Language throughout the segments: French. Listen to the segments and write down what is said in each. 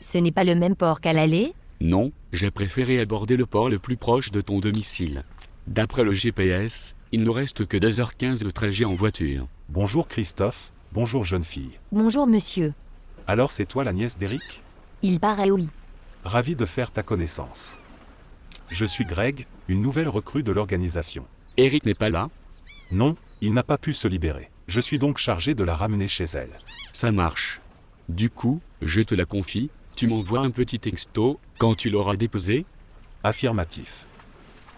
Ce n'est pas le même port qu'à l'aller? Non, j'ai préféré aborder le port le plus proche de ton domicile. D'après le GPS, il nous reste que 2h15 de trajet en voiture. Bonjour Christophe, bonjour jeune fille. Bonjour monsieur. Alors c'est toi la nièce d'Eric? Il paraît oui. Ravi de faire ta connaissance. Je suis Greg, une nouvelle recrue de l'organisation. Eric n'est pas là? Non, il n'a pas pu se libérer. Je suis donc chargé de la ramener chez elle. Ça marche. Du coup, je te la confie, tu m'envoies un petit texto quand tu l'auras déposé? Affirmatif.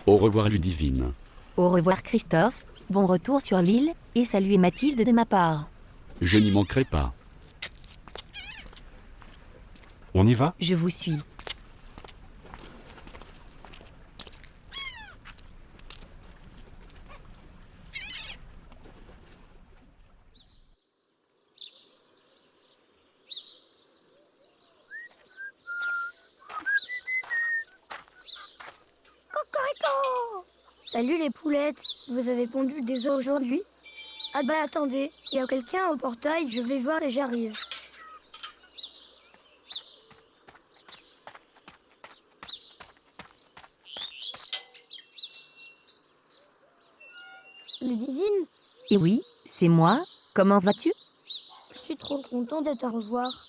Au revoir Ludivine. Au revoir Christophe, bon retour sur l'île, et saluez Mathilde de ma part. Je n'y manquerai pas. On y va? Je vous suis. Cocorico! Salut les poulettes, vous avez pondu des œufs aujourd'hui? Ah bah attendez, il y a quelqu'un au portail, je vais voir et j'arrive. Ludivine, Et oui, c'est moi. Comment vas-tu? je suis trop content de te revoir.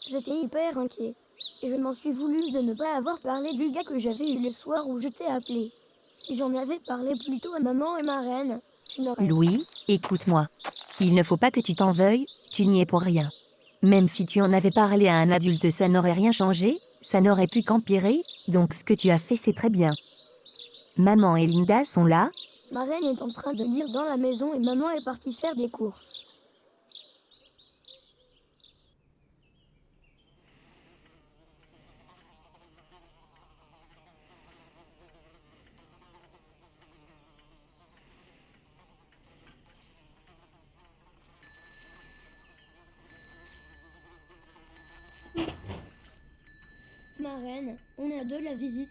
J'étais hyper inquiet, et je m'en suis voulu de ne pas avoir parlé du gars que j'avais eu le soir où je t'ai appelé. Si j'en avais parlé plus tôt à maman et ma reine, tu n'aurais... Louis, écoute-moi. Il ne faut pas que tu t'en veuilles, tu n'y es pour rien. Même si tu en avais parlé à un adulte, ça n'aurait rien changé, ça n'aurait pu qu'empirer, donc ce que tu as fait c'est très bien. Maman et Linda sont là? Ma reine est en train de lire dans la maison et maman est partie faire des courses. Ma reine, on est à deux de la visite.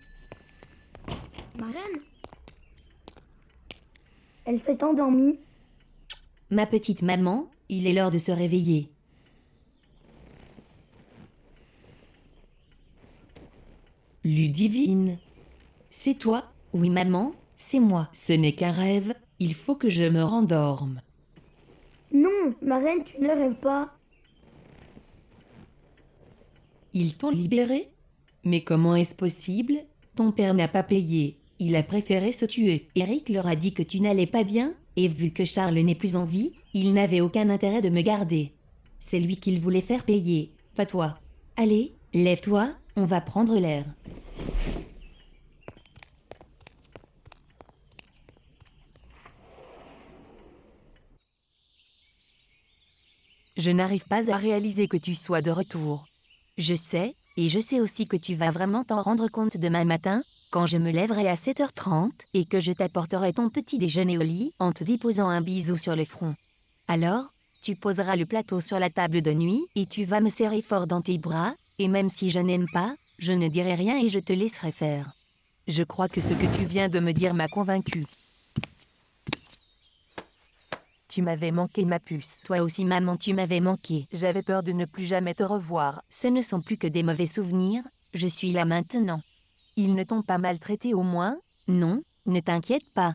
Ma reine? Elle s'est endormie. Ma petite maman, il est l'heure de se réveiller. Ludivine. C'est toi? Oui maman, c'est moi. Ce n'est qu'un rêve, il faut que je me rendorme. Non, ma reine, tu ne rêves pas. Ils t'ont libéré? Mais comment est-ce possible? Ton père n'a pas payé, il a préféré se tuer. Eric leur a dit que tu n'allais pas bien, et vu que Charles n'est plus en vie, il n'avait aucun intérêt de me garder. C'est lui qu'il voulait faire payer, pas toi. Allez, lève-toi, on va prendre l'air. Je n'arrive pas à réaliser que tu sois de retour. Je sais, et je sais aussi que tu vas vraiment t'en rendre compte demain matin, quand je me lèverai à 7h30 et que je t'apporterai ton petit déjeuner au lit en te déposant un bisou sur le front. Alors, tu poseras le plateau sur la table de nuit et tu vas me serrer fort dans tes bras, et même si je n'aime pas, je ne dirai rien et je te laisserai faire. Je crois que ce que tu viens de me dire m'a convaincu. Tu m'avais manqué ma puce. Toi aussi maman, tu m'avais manqué. J'avais peur de ne plus jamais te revoir. Ce ne sont plus que des mauvais souvenirs, je suis là maintenant. Ils ne t'ont pas maltraité au moins? Non, ne t'inquiète pas.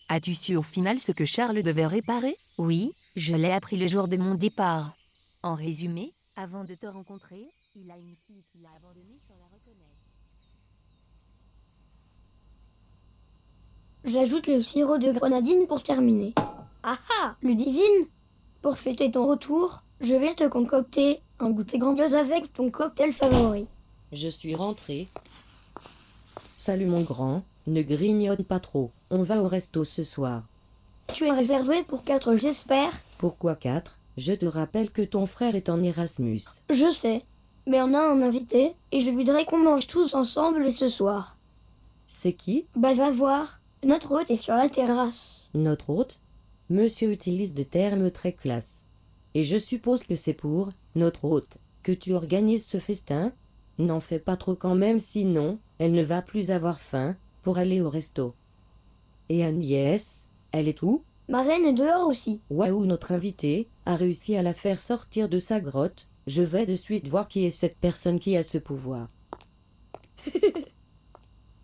As-tu su au final ce que Charles devait réparer? Oui, je l'ai appris le jour de mon départ. En résumé, avant de te rencontrer, il a une fille qui l'a abandonné sans la reconnaître. J'ajoute le sirop de grenadine pour terminer. Ah ah, Ludivine, pour fêter ton retour, je vais te concocter un goûter grandiose avec ton cocktail favori. Je suis rentrée. Salut mon grand, ne grignote pas trop, on va au resto ce soir. Tu es réservé pour 4, j'espère. Pourquoi 4? Je te rappelle que ton frère est en Erasmus. Je sais, mais on a un invité et je voudrais qu'on mange tous ensemble ce soir. C'est qui? Bah va voir, notre hôte est sur la terrasse. Notre hôte? Monsieur utilise des termes très classe. Et je suppose que c'est pour notre hôte que tu organises ce festin? N'en fais pas trop quand même, sinon, elle ne va plus avoir faim pour aller au resto. Et Agnès, elle est où? Ma reine est dehors aussi. Waouh, notre invité a réussi à la faire sortir de sa grotte. Je vais de suite voir qui est cette personne qui a ce pouvoir.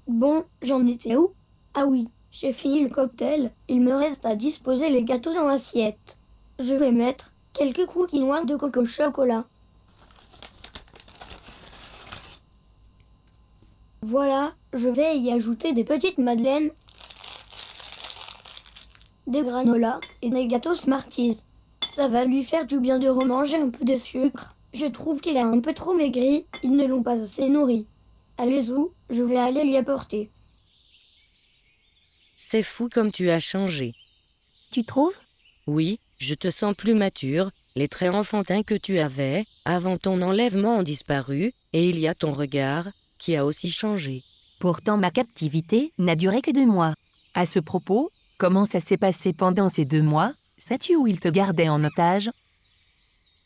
Bon, j'en étais où? Ah oui, j'ai fini le cocktail, il me reste à disposer les gâteaux dans l'assiette. Je vais mettre quelques cookies noirs de coco chocolat. Voilà, je vais y ajouter des petites madeleines, des granolas et des gâteaux Smarties. Ça va lui faire du bien de remanger un peu de sucre. Je trouve qu'il a un peu trop maigri, ils ne l'ont pas assez nourri. Allez où, je vais aller l'y apporter. C'est fou comme tu as changé. Tu trouves? Oui, je te sens plus mature, les traits enfantins que tu avais avant ton enlèvement ont disparu, et il y a ton regard qui a aussi changé. Pourtant ma captivité n'a duré que 2 mois. À ce propos, comment ça s'est passé pendant ces 2 mois? Sais-tu où il te gardait en otage?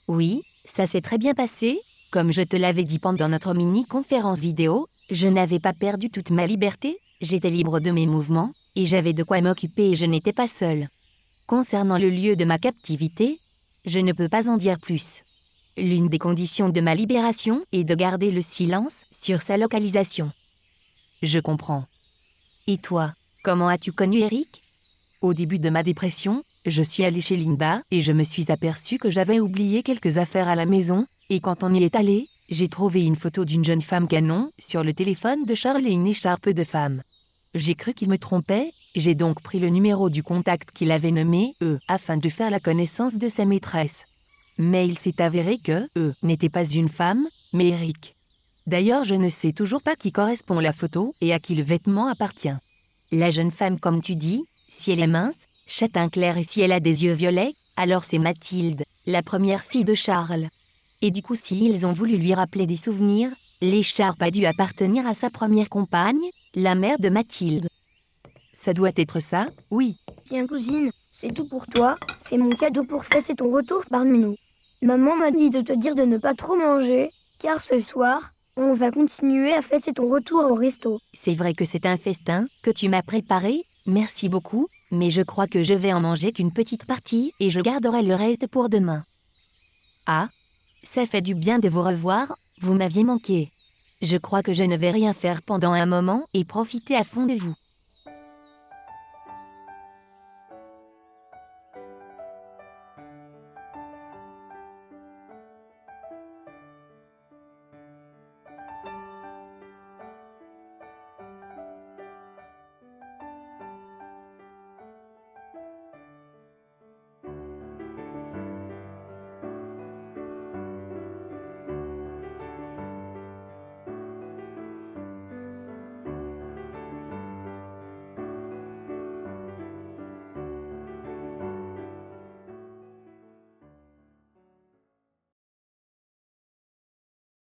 Oui, ça s'est très bien passé. Comme je te l'avais dit pendant notre mini-conférence vidéo, je n'avais pas perdu toute ma liberté, j'étais libre de mes mouvements, et j'avais de quoi m'occuper et je n'étais pas seule. Concernant le lieu de ma captivité, je ne peux pas en dire plus. L'une des conditions de ma libération est de garder le silence sur sa localisation. Je comprends. Et toi, comment as-tu connu Eric? Au début de ma dépression, je suis allée chez Linda et je me suis aperçue que j'avais oublié quelques affaires à la maison, et quand on y est allé, j'ai trouvé une photo d'une jeune femme canon sur le téléphone de Charles et une écharpe de femme. J'ai cru qu'il me trompait, j'ai donc pris le numéro du contact qu'il avait nommé afin de faire la connaissance de sa maîtresse. Mais il s'est avéré que n'était pas une femme, mais Eric. D'ailleurs, je ne sais toujours pas qui correspond la photo et à qui le vêtement appartient. La jeune femme comme tu dis, si elle est mince, châtain clair et si elle a des yeux violets, alors c'est Mathilde, la première fille de Charles. Et du coup si ils ont voulu lui rappeler des souvenirs, l'écharpe a dû appartenir à sa première compagne, la mère de Mathilde. Ça doit être ça, oui. Tiens cousine, c'est tout pour toi, c'est mon cadeau pour fêter ton retour parmi nous. Maman m'a dit de te dire de ne pas trop manger, car ce soir, on va continuer à fêter ton retour au resto. C'est vrai que c'est un festin que tu m'as préparé, merci beaucoup, mais je crois que je vais en manger qu'une petite partie et je garderai le reste pour demain. Ah, ça fait du bien de vous revoir, vous m'aviez manqué. Je crois que je ne vais rien faire pendant un moment et profiter à fond de vous.